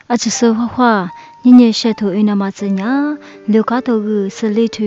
阿只说话，你也舌头有那么子呀？留卡头个是里头，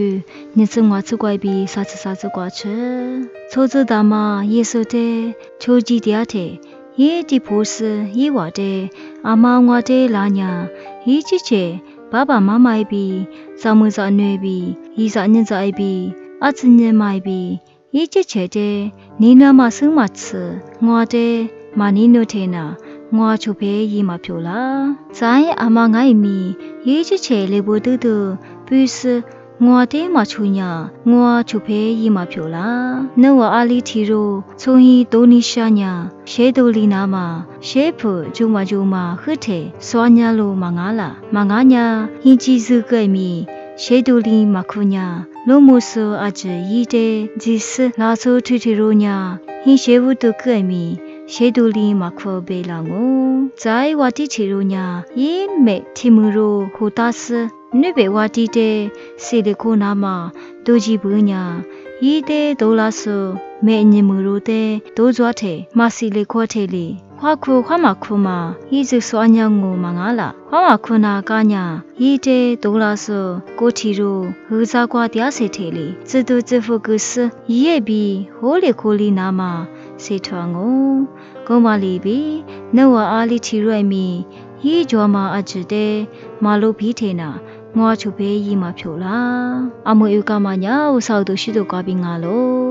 你怎么只怪比啥子挂吃？错子大嘛，耶稣的，秋季的的，耶的不是伊话的，阿妈我的拉娘，伊之前爸爸妈妈比，丈母丈女比，伊啥人在比，阿子人买比，伊之前的，你那么生么吃，我的嘛你no天呐。我出陪伊嘛票啦，在阿妈爱米，一直吃里不得的，不是我的嘛出呀，我出陪伊嘛票啦。那我阿里提罗，从伊多尼沙呀，谁都里那嘛，谁不就嘛，喝的，酸呀路嘛阿啦，嘛阿呀，伊只是个米，谁都里嘛苦呀，罗姆说阿只伊的，只是拉出提罗呀，伊谁不都个米。谁都里马克贝朗哦，在瓦地铁路呀，伊没提姆罗胡达斯，你别瓦地的西里库纳嘛，都吉布呀，伊的多拉索，没尼姆罗的多抓的，马西里库特里，花马库嘛，伊就说安样我忙阿啦，花马库那干呀，伊的多拉索，过提罗，和扎瓜迪亚西特里，这都这副故事，伊也比火里库里那嘛。谁传我？我马里比，那我阿里提瑞米，伊做嘛阿只的马路皮天呐，我出陪伊嘛票啦。阿莫有干嘛呀？我少都许多瓜饼啊喽。